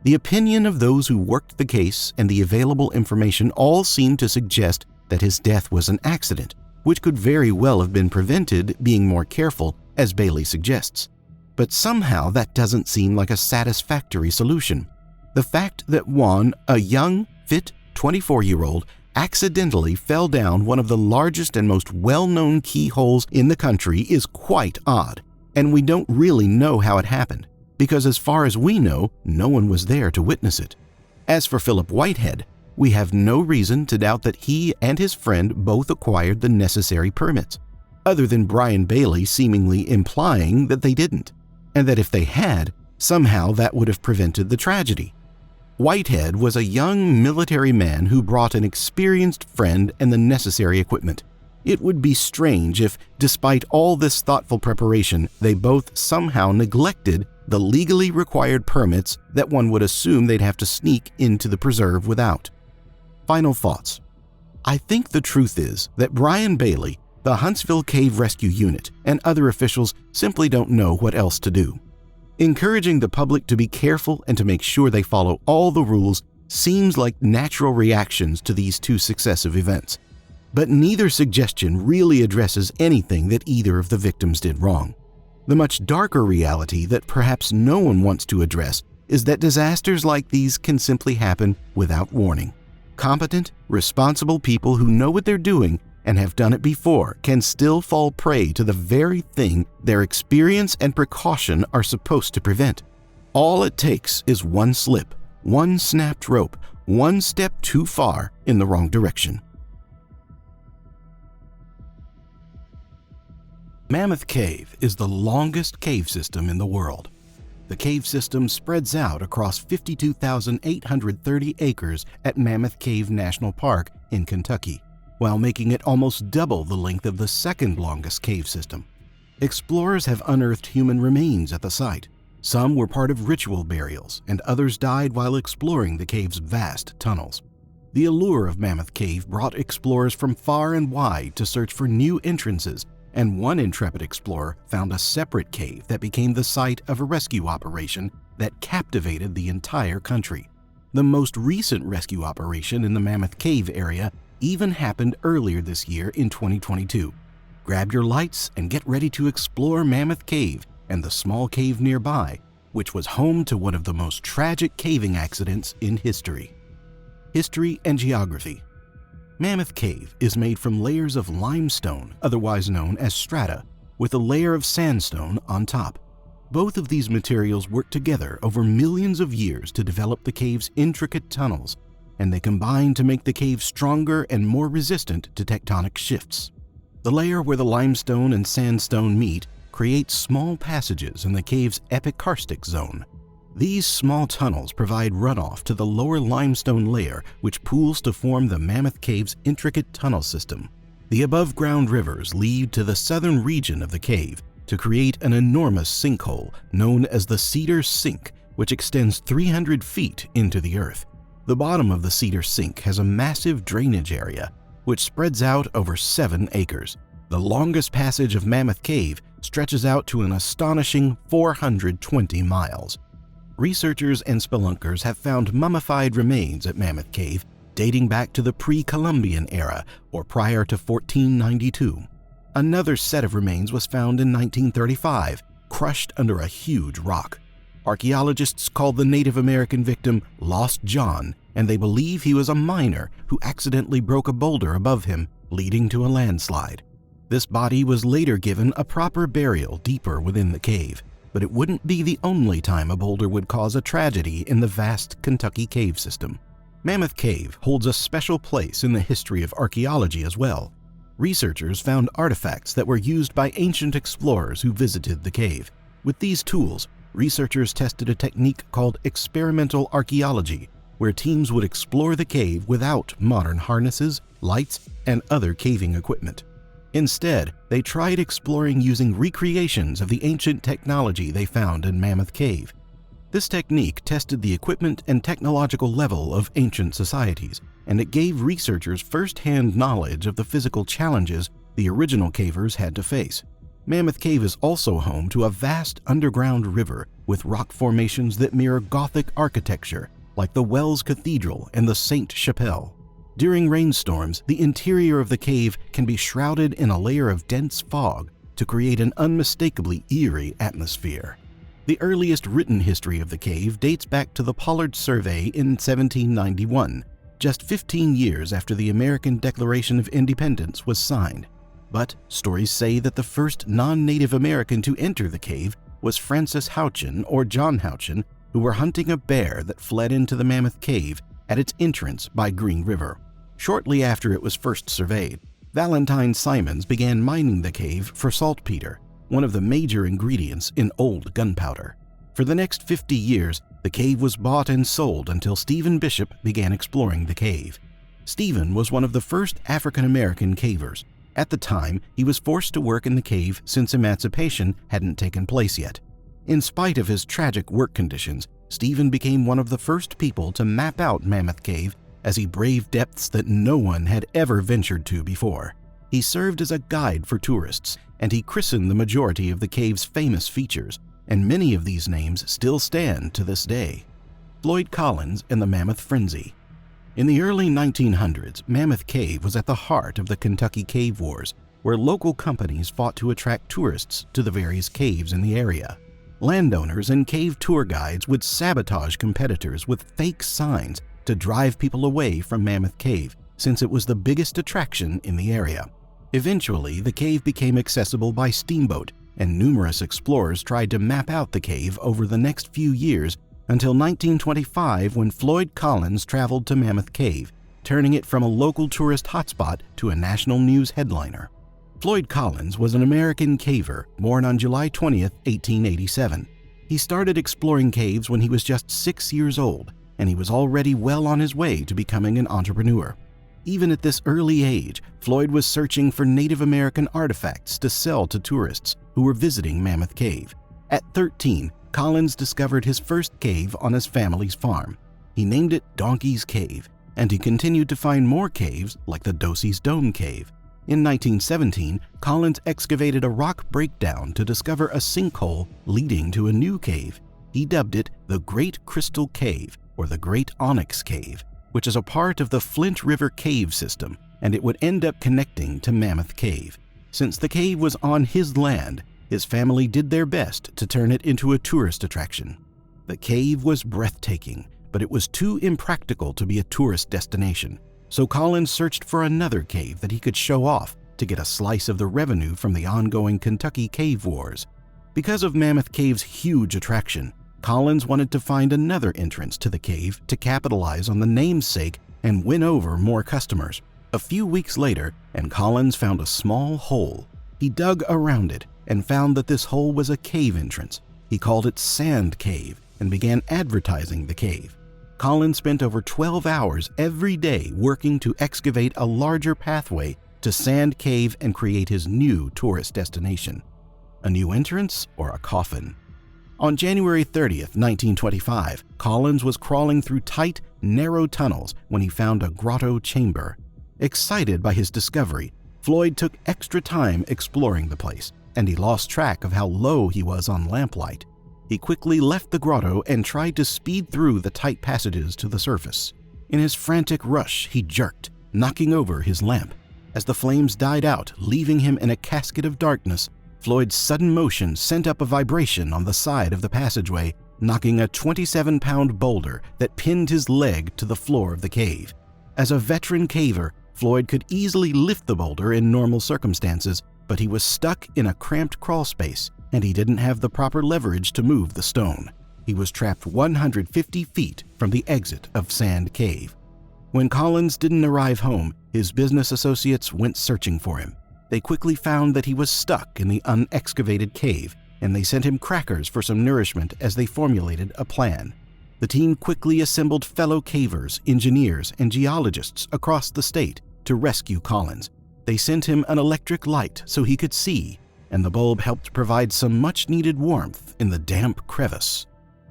The opinion of those who worked the case and the available information all seem to suggest that his death was an accident, which could very well have been prevented being more careful, as Bailey suggests. But somehow that doesn't seem like a satisfactory solution. The fact that Juan, a young, fit 24-year-old, accidentally fell down one of the largest and most well-known keyholes in the country is quite odd, and we don't really know how it happened, because as far as we know, no one was there to witness it. As for Philip Whitehead, we have no reason to doubt that he and his friend both acquired the necessary permits, other than Brian Bailey seemingly implying that they didn't, and that if they had, somehow that would have prevented the tragedy. Whitehead was a young military man who brought an experienced friend and the necessary equipment. It would be strange if, despite all this thoughtful preparation, they both somehow neglected the legally required permits that one would assume they'd have to sneak into the preserve without. Final thoughts. I think the truth is that Brian Bailey, the Huntsville Cave Rescue Unit, and other officials simply don't know what else to do. Encouraging the public to be careful and to make sure they follow all the rules seems like natural reactions to these two successive events. But neither suggestion really addresses anything that either of the victims did wrong. The much darker reality that perhaps no one wants to address is that disasters like these can simply happen without warning. Competent, responsible people who know what they're doing and have done it before can still fall prey to the very thing their experience and precaution are supposed to prevent. All it takes is one slip, one snapped rope, one step too far in the wrong direction. Mammoth Cave is the longest cave system in the world. The cave system spreads out across 52,830 acres at Mammoth Cave National Park in Kentucky, while making it almost double the length of the second longest cave system. Explorers have unearthed human remains at the site. Some were part of ritual burials, and others died while exploring the cave's vast tunnels. The allure of Mammoth Cave brought explorers from far and wide to search for new entrances, and one intrepid explorer found a separate cave that became the site of a rescue operation that captivated the entire country. The most recent rescue operation in the Mammoth Cave area even happened earlier this year in 2022. Grab your lights and get ready to explore Mammoth Cave and the small cave nearby, which was home to one of the most tragic caving accidents in history. History and geography. Mammoth Cave is made from layers of limestone, otherwise known as strata, with a layer of sandstone on top. Both of these materials work together over millions of years to develop the cave's intricate tunnels, and they combine to make the cave stronger and more resistant to tectonic shifts. The layer where the limestone and sandstone meet creates small passages in the cave's epicarstic zone. These small tunnels provide runoff to the lower limestone layer, which pools to form the Mammoth Cave's intricate tunnel system. The above-ground rivers lead to the southern region of the cave to create an enormous sinkhole known as the Cedar Sink, which extends 300 feet into the earth. The bottom of the Cedar Sink has a massive drainage area, which spreads out over 7 acres. The longest passage of Mammoth Cave stretches out to an astonishing 420 miles. Researchers and spelunkers have found mummified remains at Mammoth Cave dating back to the pre-Columbian era, or prior to 1492. Another set of remains was found in 1935, crushed under a huge rock. Archaeologists call the Native American victim Lost John, and they believe he was a miner who accidentally broke a boulder above him, leading to a landslide. This body was later given a proper burial deeper within the cave, but it wouldn't be the only time a boulder would cause a tragedy in the vast Kentucky cave system. Mammoth Cave holds a special place in the history of archaeology as well. Researchers found artifacts that were used by ancient explorers who visited the cave. With these tools, researchers tested a technique called experimental archaeology, where teams would explore the cave without modern harnesses, lights, and other caving equipment. Instead, they tried exploring using recreations of the ancient technology they found in Mammoth Cave. This technique tested the equipment and technological level of ancient societies, and it gave researchers first-hand knowledge of the physical challenges the original cavers had to face. Mammoth Cave is also home to a vast underground river with rock formations that mirror Gothic architecture, like the Wells Cathedral and the Sainte Chapelle. During rainstorms, the interior of the cave can be shrouded in a layer of dense fog to create an unmistakably eerie atmosphere. The earliest written history of the cave dates back to the Pollard Survey in 1791, just 15 years after the American Declaration of Independence was signed. But stories say that the first non-Native American to enter the cave was Francis Houchin or John Houchin, who were hunting a bear that fled into the Mammoth Cave at its entrance by Green River. Shortly after it was first surveyed, Valentine Simons began mining the cave for saltpeter, one of the major ingredients in old gunpowder. For the next 50 years, the cave was bought and sold until Stephen Bishop began exploring the cave. Stephen was one of the first African-American cavers. At the time, he was forced to work in the cave since emancipation hadn't taken place yet. In spite of his tragic work conditions, Stephen became one of the first people to map out Mammoth Cave as he braved depths that no one had ever ventured to before. He served as a guide for tourists, and he christened the majority of the cave's famous features, and many of these names still stand to this day. Floyd Collins and the Mammoth Frenzy. In the early 1900s, Mammoth Cave was at the heart of the Kentucky Cave Wars, where local companies fought to attract tourists to the various caves in the area. Landowners and cave tour guides would sabotage competitors with fake signs to drive people away from Mammoth Cave, since it was the biggest attraction in the area. Eventually, the cave became accessible by steamboat, and numerous explorers tried to map out the cave over the next few years until 1925, when Floyd Collins traveled to Mammoth Cave, turning it from a local tourist hotspot to a national news headliner. Floyd Collins was an American caver born on July 20, 1887. He started exploring caves when he was just 6 years old, and he was already well on his way to becoming an entrepreneur. Even at this early age, Floyd was searching for Native American artifacts to sell to tourists who were visiting Mammoth Cave. At 13, Collins discovered his first cave on his family's farm. He named it Donkey's Cave, and he continued to find more caves like the Dosey's Dome Cave. In 1917, Collins excavated a rock breakdown to discover a sinkhole leading to a new cave. He dubbed it the Great Crystal Cave, or the Great Onyx Cave, which is a part of the Flint River Cave system, and it would end up connecting to Mammoth Cave. Since the cave was on his land, his family did their best to turn it into a tourist attraction. The cave was breathtaking, but it was too impractical to be a tourist destination, so Collins searched for another cave that he could show off to get a slice of the revenue from the ongoing Kentucky Cave Wars. Because of Mammoth Cave's huge attraction, Collins wanted to find another entrance to the cave to capitalize on the namesake and win over more customers. A few weeks later, and Collins found a small hole. He dug around it and found that this hole was a cave entrance. He called it Sand Cave and began advertising the cave. Collins spent over 12 hours every day working to excavate a larger pathway to Sand Cave and create his new tourist destination. A new entrance or a coffin? On January 30th, 1925, Collins was crawling through tight, narrow tunnels when he found a grotto chamber. Excited by his discovery, Floyd took extra time exploring the place, and he lost track of how low he was on lamplight. He quickly left the grotto and tried to speed through the tight passages to the surface. In his frantic rush, he jerked, knocking over his lamp. As the flames died out, leaving him in a casket of darkness, Floyd's sudden motion sent up a vibration on the side of the passageway, knocking a 27-pound boulder that pinned his leg to the floor of the cave. As a veteran caver, Floyd could easily lift the boulder in normal circumstances, but he was stuck in a cramped crawl space, and he didn't have the proper leverage to move the stone. He was trapped 150 feet from the exit of Sand Cave. When Collins didn't arrive home, his business associates went searching for him. They quickly found that he was stuck in the unexcavated cave, and they sent him crackers for some nourishment as they formulated a plan. The team quickly assembled fellow cavers, engineers, and geologists across the state to rescue Collins. They sent him an electric light so he could see, and the bulb helped provide some much-needed warmth in the damp crevice.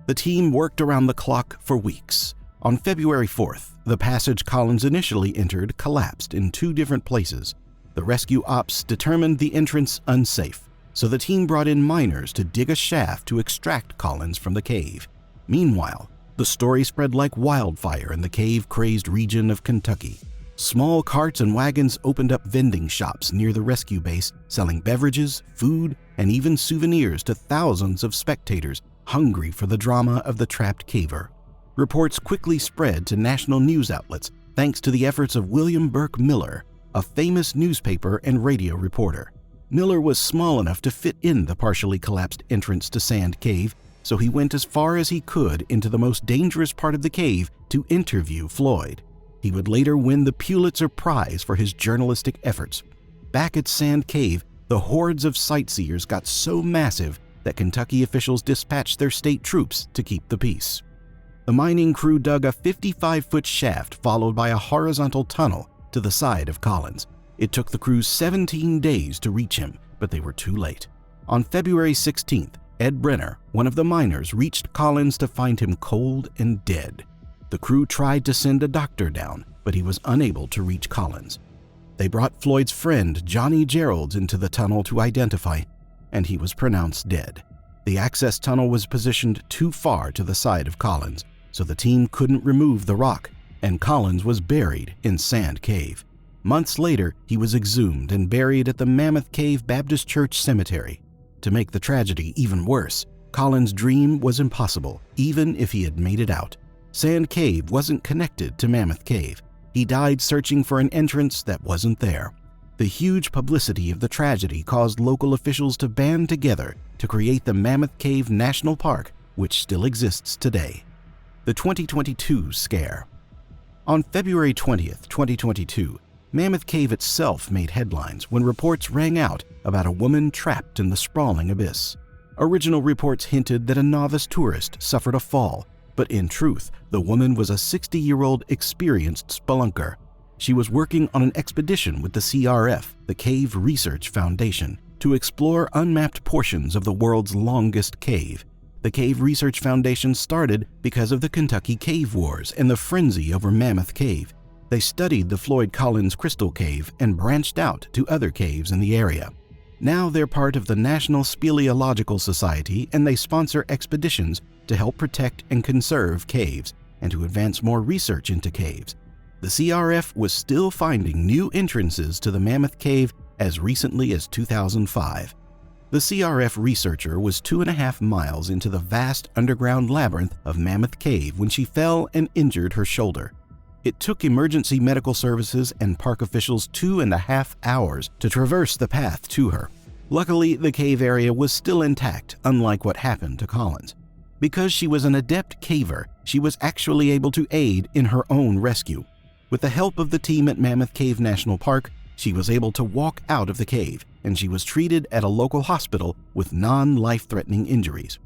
The team worked around the clock for weeks. On February 4th, the passage Collins initially entered collapsed in 2 different places. The rescue ops determined the entrance unsafe, so the team brought in miners to dig a shaft to extract Collins from the cave. Meanwhile, the story spread like wildfire in the cave-crazed region of Kentucky. Small carts and wagons opened up vending shops near the rescue base, selling beverages, food, and even souvenirs to thousands of spectators hungry for the drama of the trapped caver. Reports quickly spread to national news outlets thanks to the efforts of William Burke Miller, a famous newspaper and radio reporter. Miller was small enough to fit in the partially collapsed entrance to Sand Cave, so he went as far as he could into the most dangerous part of the cave to interview Floyd. He would later win the Pulitzer Prize for his journalistic efforts. Back at Sand Cave, the hordes of sightseers got so massive that Kentucky officials dispatched their state troops to keep the peace. The mining crew dug a 55-foot shaft followed by a horizontal tunnel to the side of Collins. It took the crew 17 days to reach him, but they were too late. On February 16th, Ed Brenner, one of the miners, reached Collins to find him cold and dead. The crew tried to send a doctor down, but he was unable to reach Collins. They brought Floyd's friend, Johnny Geralds, into the tunnel to identify, and he was pronounced dead. The access tunnel was positioned too far to the side of Collins, so the team couldn't remove the rock, and Collins was buried in Sand Cave. Months later, he was exhumed and buried at the Mammoth Cave Baptist Church Cemetery. To make the tragedy even worse, Collins' dream was impossible, even if he had made it out. Sand Cave wasn't connected to Mammoth Cave. He died searching for an entrance that wasn't there. The huge publicity of the tragedy caused local officials to band together to create the Mammoth Cave National Park, which still exists today. The 2022 Scare. On February 20th, 2022, Mammoth Cave itself made headlines when reports rang out about a woman trapped in the sprawling abyss. Original reports hinted that a novice tourist suffered a fall, but in truth, the woman was a 60-year-old experienced spelunker. She was working on an expedition with the CRF, the Cave Research Foundation, to explore unmapped portions of the world's longest cave. The Cave Research Foundation started because of the Kentucky Cave Wars and the frenzy over Mammoth Cave. They studied the Floyd Collins Crystal Cave and branched out to other caves in the area. Now they're part of the National Speleological Society, and they sponsor expeditions to help protect and conserve caves and to advance more research into caves. The CRF was still finding new entrances to the Mammoth Cave as recently as 2005. The CRF researcher was 2.5 miles into the vast underground labyrinth of Mammoth Cave when she fell and injured her shoulder. It took emergency medical services and park officials 2.5 hours to traverse the path to her. Luckily, the cave area was still intact, unlike what happened to Collins. Because she was an adept caver, she was actually able to aid in her own rescue. With the help of the team at Mammoth Cave National Park, she was able to walk out of the cave, and she was treated at a local hospital with non-life-threatening injuries.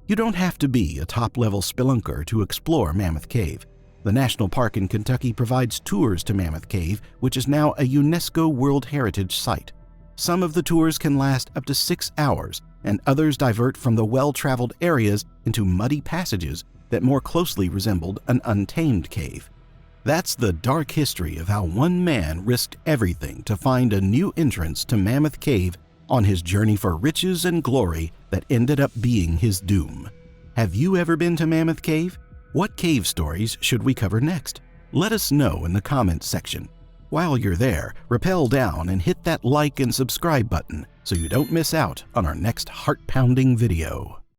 You don't have to be a top-level spelunker to explore Mammoth Cave. The National Park in Kentucky provides tours to Mammoth Cave, which is now a UNESCO World Heritage Site. Some of the tours can last up to 6 hours, and others divert from the well-traveled areas into muddy passages that more closely resembled an untamed cave. That's the dark history of how one man risked everything to find a new entrance to Mammoth Cave on his journey for riches and glory that ended up being his doom. Have you ever been to Mammoth Cave? What cave stories should we cover next? Let us know in the comments section. While you're there, rappel down and hit that like and subscribe button so you don't miss out on our next heart-pounding video.